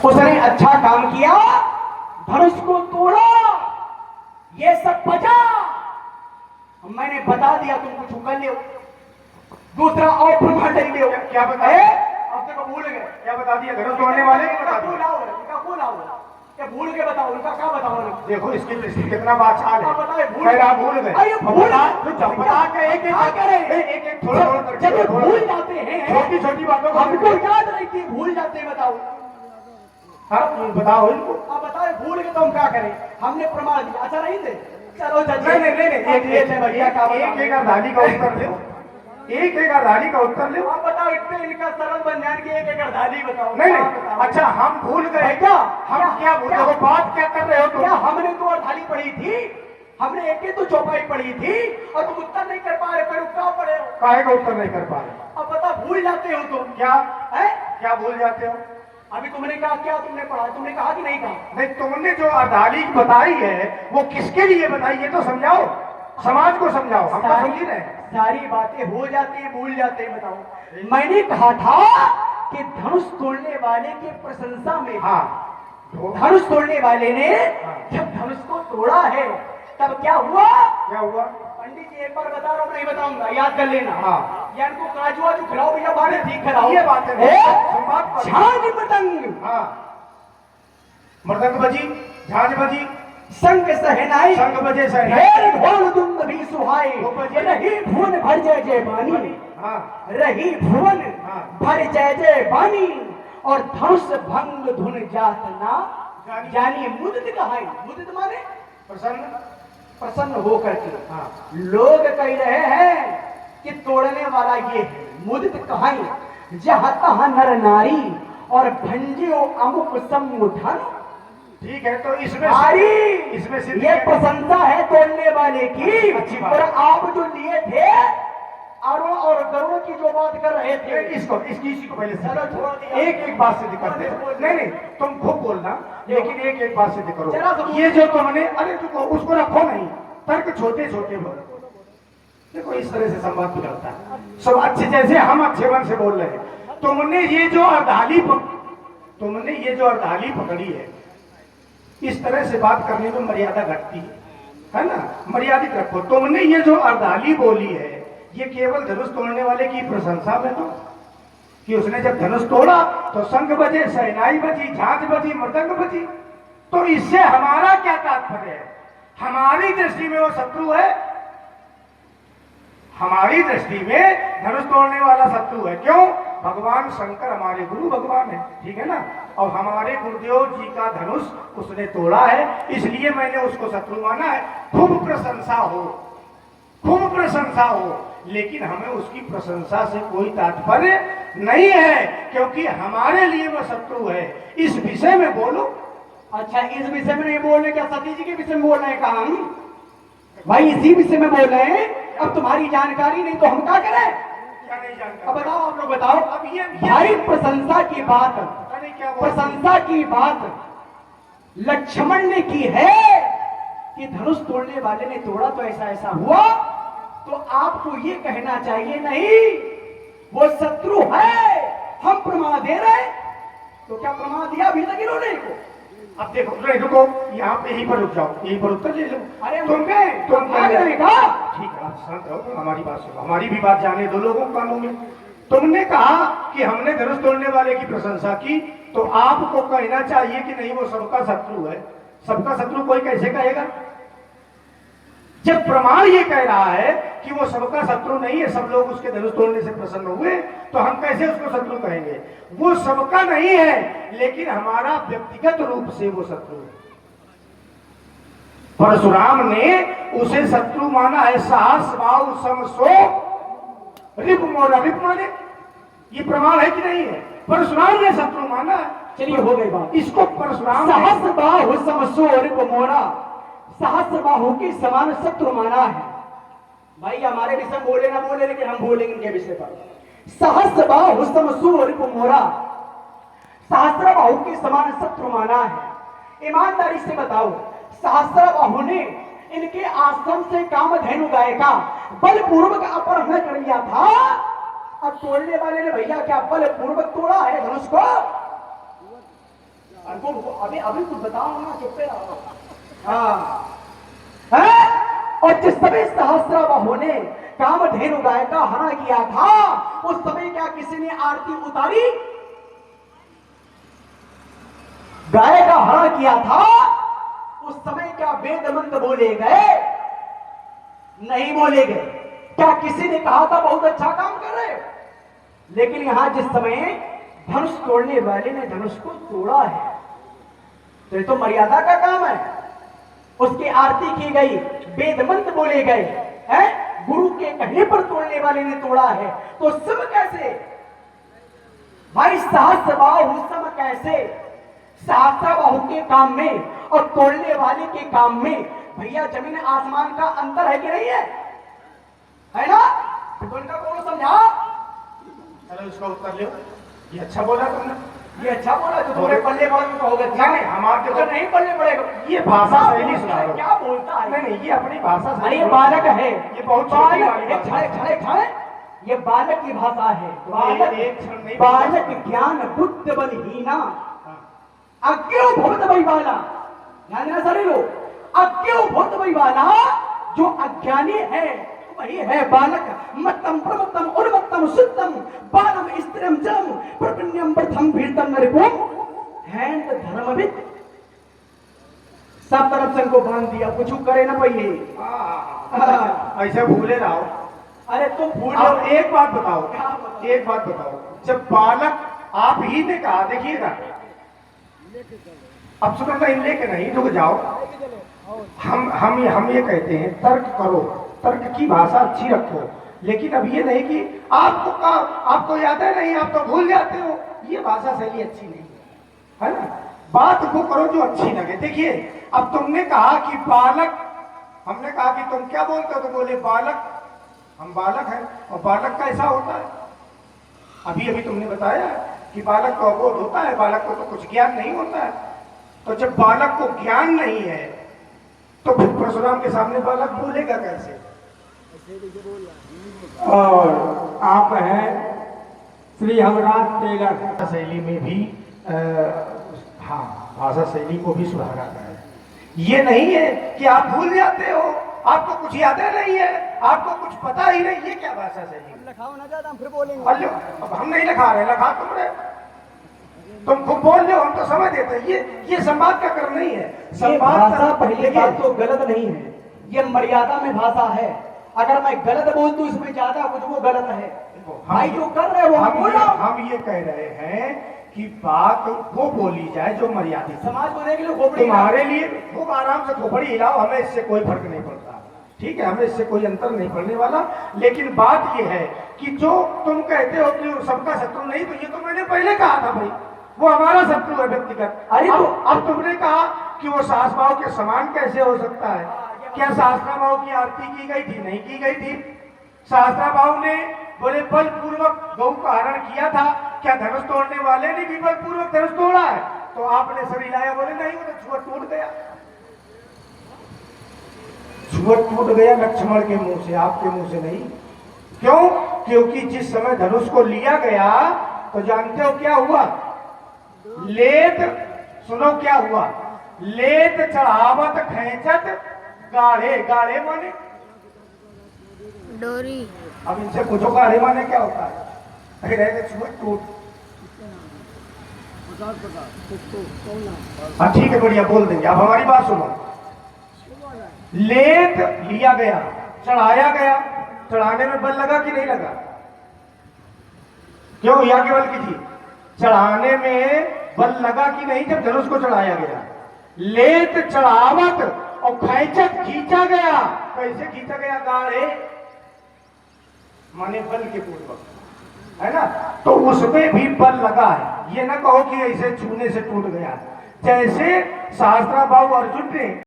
उसने अच्छा काम किया, धनुष को तोड़ा, ये सब बचा। मैंने बता दिया, तुम कुछ कर लियो, दूसरा और ब्रह्मांड लियो। क्या बताया? अब तक भूल गए। क्या बता दिया? धनुष तोड़ने वाले को बता दिया। क्या भूल के बताओ, उनका क्या बताओ? देखो इसकी दृष्टि कितना बादशाह है। बताए भूल भूल गए। अरे भूल बता के एक थोड़ा जब भूल जाते हैं, छोटी छोटी बातों को हमको याद रहती, भूल जाते हैं। बताओ, हाँ बताओ इनको। आप बताए भूल के तो हम क्या करें? हमने प्रमाण दिया, अच्छा नहीं थे। चलो नहीं भैया का एक अर्धाली का उत्तर ले, एक अर्धाली का उत्तर ले। आप बताओ, इतने इनका सरल बंजान की एक अर्धाली बताओ। नहीं, अच्छा हम भूल गए क्या? हम क्या भूल गए? बात क्या कर रहे हो तुम? क्या हमने तो अर्धाली पढ़ी थी, हमने एक ही तो चौपाई पढ़ी थी, और तुम उत्तर नहीं कर पा रहे, पर क्या पढ़े हो? काहे का उत्तर नहीं कर पा रहे? अब बता, भूल जाते हो तुम। क्या है? क्या भूल जाते हो? अभी तुमने कहा, क्या तुमने पढ़ा? तुमने कहा कि नहीं कहा? नहीं, तुमने जो अर्धाली बताई है वो किसके लिए बताई है तो समझाओ, समाज को समझाओ। हम तो समझ रहे हैं। सारी बातें हो जाती है, भूल जाते हैं। बताओ, मैंने कहा था कि धनुष तोड़ने वाले की प्रशंसा में, हाँ, धनुष तोड़ने वाले ने जब धनुष को तोड़ा है, तब क्या हुआ? क्या हुआ? पंडित जी एक बार बता रहा हूँ, नहीं बताऊंगा, याद कर लेना। हाँ, या इनको काजुआ जो खिलाओ भैया, बारे ठीक खिलाओ। ये बात है। झांझ मृदंग, हाँ, मृदंग बजी, झांझ बजी, संग सहनाई, संग बजे सहनाई, ढोल दुंद भी सुहाई, रही भुवन भर जय जय बानी। हाँ, रही भुवन हाँ, भर जय जय बानी, और धनुष भंग धुन जात ना जानी। मुदित कहाई, मुदित माने प्रसन्न, प्रसन्न होकर के। हाँ, लोग कह रहे हैं कि तोड़ने वाला ये है। मुदित कहाई, जहां तहां नर नारी, और भंजियो अमुक सम्मुधन। ठीक है, तो इसमें सिद्ध ये प्रशंसा है तोड़ने वाले की। अच्छी बात। और आप जो लिए थे अरुण और गरुड़ की जो बात कर रहे थे, इसी को पहले चलो छोड़ दिया। एक बात सिद्ध करते हैं। नहीं, तुम खूब बोलना, लेकिन एक बात सिद्ध करो। जरा सा ये जो तुमने, अरे रुको, उसको रखो नहीं, तर्क छोटे छोटे बोलो। देखो इस तरह से संवाद बिगड़ता है। सब अच्छे, जैसे हम अच्छे मन से बोल रहे हैं। तुमने ये जो अर्धाली पकड़ी है, इस तरह से बात करने में मर्यादा घटती है ना? मर्यादित रखो। तुमने ये जो अर्धाली बोली है, ये केवल धनुष तोड़ने वाले की प्रशंसा में तो, कि उसने जब धनुष तोड़ा तो शंख बजे, शहनाई बजी, झांझ बजी, मृदंग बजी। तो इससे हमारा क्या तात्पर्य है? हमारी दृष्टि में वो शत्रु है। हमारी दृष्टि में धनुष तोड़ने वाला शत्रु है। क्यों? भगवान शंकर हमारे गुरु भगवान है, ठीक है ना? और हमारे गुरुदेव जी का धनुष उसने तोड़ा है, इसलिए मैंने उसको शत्रु माना है। खूब प्रशंसा हो, खूब प्रशंसा हो, लेकिन हमें उसकी प्रशंसा से कोई तात्पर्य नहीं है, क्योंकि हमारे लिए वो शत्रु है। इस विषय में बोलो। अच्छा, इस विषय में नहीं बोल रहे, क्या सती जी के विषय में बोल रहे हैं? काम भाई इसी विषय में बोल रहे हैं। अब तुम्हारी जानकारी नहीं तो हम क्या करें? क्या नहीं जानते? अब बताओ, आप लोग बताओ। अब ये भाई प्रशंसा की बात, क्या प्रशंसा की बात लक्ष्मण ने की है कि धनुष तोड़ने वाले ने तोड़ा तो ऐसा ऐसा हुआ, तो आपको ये कहना चाहिए नहीं वो शत्रु है, हम प्रमाण दे रहे। तो क्या प्रमाण दिया अभी तक इन्होंने को? अब देखो, रुको, यहाँ पे यहीं पर रुक जाओ, यहीं पर उत्तर ले लो। अरे तुम भाग रहेगा। ठीक है, आप शांत रहो, हमारी बात सुनो, हमारी भी बात जाने दो लोगों कानों में। तुमने कहा कि हमने धनुष तोड़ने वाले की प्रशंसा की, तो आपको कहना चाहिए कि नहीं वो सबका शत्रु है। सबका शत्रु कोई कैसे कहेगा? जब प्रमाण ये कह रहा है कि वो सबका शत्रु नहीं है, सब लोग उसके धनुष तोड़ने से प्रसन्न हुए, तो हम कैसे उसको शत्रु कहेंगे? वो सबका नहीं है, लेकिन हमारा व्यक्तिगत रूप से वो शत्रु है। परशुराम ने उसे शत्रु माना है। साहस भाव समसो रिप मोरा, रिप माने ये प्रमाण है कि नहीं है? परशुराम ने शत्रु माना है। चलिए, हो गई बात। इसको परशुराम सहस्र बाहु समसो रिप मोरा, सहस्र बाहु के समान शत्रु माना है। भाई हमारे विषय बोले ना बोले, लेकिन हम बोलेंगे इनके विषय पर। सहस्र बाहु समसो रिप मोरा, सहस्र बाहु के समान शत्रु माना है। ईमानदारी से बताओ, सहस्र बाहु ने इनके आश्रम से कामधेनु गाय का बलपूर्वक अपहरण कर लिया था। अब तोड़ने वाले ने भैया क्या बलपूर्वक तोड़ा है धनुष को? अभी अभी कुछ बताओ ना, चुप पे रहो। हाँ है? और जिस समय सहस्राबाहु ने कामधेनु गाय का हरण किया था, उस समय क्या किसी ने आरती उतारी? गाय का हरण किया था, उस समय क्या वेद मंत्र बोले गए? नहीं बोले गए। क्या किसी ने कहा था बहुत अच्छा काम कर रहे हो? लेकिन यहां जिस समय धनुष तोड़ने वाले ने धनुष को तोड़ा है, तो ये तो मर्यादा का काम है। उसकी आरती की गई, वेद मंत्र बोले गए हैं, गुरु के कहने पर तोड़ने वाले ने तोड़ा है, तो सम कैसे भाई? सहस्रबाहु सम कैसे? सहस्रबाहु के काम में और तोड़ने वाले के काम में भैया जमीन आसमान का अंतर है कि नहीं है? है ना? तो इनका बोलो, समझा। चलो इसका उत्तर लो। ये अच्छा बोला तुमने, ये अच्छा बोला। जो तुम्हारे पल्ले पड़े तो कहोगे नहीं, हमारे तो नहीं पल्ले पड़ेगा। ये भाषा शैली सुधारो। क्या बोलता है? नहीं नहीं, ये अपनी भाषा अरे ये बालक है, ये बहुत छोटी वाली बात है। छाए ये बालक की भाषा है। एक क्षण नहीं बालक ज्ञान बुद्ध बलहीना अज्ञो भवत वैवाला। ध्यान देना सारे लोग, अज्ञो भवत वैवाला। जो अज्ञानी है वही है बालक। मत्तम प्रमत्तम उन्मत्तम शुद्धम बालम स्त्रीम जलम प्रपन्यम प्रथम भीतम नरकुम हैंड धर्मविद। सब तरफ से इनको बांध दिया, कुछ करे ना पहिए। ऐसे भूले रहो। अरे तुम भूल अब एक बात क्या बताओ, बताओ? एक बात बताओ। जब बालक आप ही ने कहा, देखिएगा अब सुनो, नहीं लेके नहीं, रुक जाओ। हम ये कहते हैं तर्क करो, तर्क की भाषा अच्छी रखो, लेकिन अब ये नहीं कि आपको याद है नहीं, आप तो भूल जाते हो। ये भाषा शैली अच्छी नहीं है ना? बात वो करो जो अच्छी लगे। देखिए, अब तुमने कहा कि बालक, हमने कहा कि तुम क्या बोलते हो, तो बोले बालक, हम बालक हैं। और बालक का ऐसा होता है, अभी अभी तुमने बताया कि बालक को अबोध होता है, बालक को तो कुछ ज्ञान नहीं होता है। तो जब बालक को ज्ञान नहीं है तो फिर परशुराम के सामने बालक बोलेगा कैसे? और आप हैं श्री हमराज टेलर। भाषा शैली में भी हाँ, भाषा शैली को भी सुधारा है। ये नहीं है कि आप भूल जाते हो, आपको कुछ याद नहीं है, आपको कुछ पता ही नहीं। ये क्या भाषा शैली? लिखाओ ना ज्यादा, हम फिर बोलेंगे। अल्लो, अब हम नहीं लिखा रहे, लिखा तुम खूब बोल रहे हो, हम तो समझ देते हैं। ये संवाद का क्रम नहीं है। ये संवाद भाषा पहली बात तो गलत नहीं है, ये मर्यादा में भाषा है। अगर मैं गलत बोल दूं इसमें ज्यादा कुछ, वो गलत है। भाई जो कर रहे हो वो बोल रहा हूं। हम ये कह रहे हैं कि बात वो बोली जाए जो मर्यादित। समाज को देख लो, खोपड़ी तुम्हारे लिए खूब आराम से खोपड़ी हिलाओ, हमें इससे कोई फर्क नहीं पड़ता। ठीक है, हमें इससे कोई अंतर नहीं पड़ने वाला। लेकिन बात ये है कि जो तुम कहते हो कि सबका शत्रु नहीं, तो ये तो मैंने पहले कहा था भाई, वो हमारा शत्रु है व्यक्तिगत। अरे तो अब तुमने कहा कि वो सहस्रबाहु के समान कैसे हो सकता है? क्या सहस्रबाहु की आरती की गई थी? नहीं की गई थी। सहस्रबाहु ने बोले बलपूर्वक गौ का हरण किया था। क्या धनुष तोड़ने वाले ने भी बलपूर्वक धनुष तोड़ा है? तो आपने सर हिलाया, बोले नहीं, वो तो छुआ टूट गया। छुआ टूट गया लक्ष्मण के मुंह से, आपके मुंह से नहीं। क्यों? क्योंकि जिस समय धनुष को लिया गया तो जानते हो क्या हुआ? लेत, सुनो क्या हुआ? लेत चढ़ावत खेचत गाढ़े। गाढ़े माने डोरी। अब इनसे पूछो गाढ़े माने क्या होता है? अरे छुए टूट। हाँ ठीक है, बढ़िया, बोल देंगे। अब हमारी बात सुनो। लेत लिया गया, चढ़ाया गया। चढ़ाने में बल लगा कि नहीं लगा? क्यों? या केवल की थी? चढ़ाने में बल लगा कि नहीं जब धनुष को चढ़ाया गया? लेत चढ़ावत और खैचत खींचा गया। कैसे खींचा गया? गाढ़े माने बल के पूर्वक, है ना? तो उसमें भी बल लगा है। ये ना कहो कि ऐसे छूने से टूट गया। जैसे सहस्रबाहु अर्जुन ने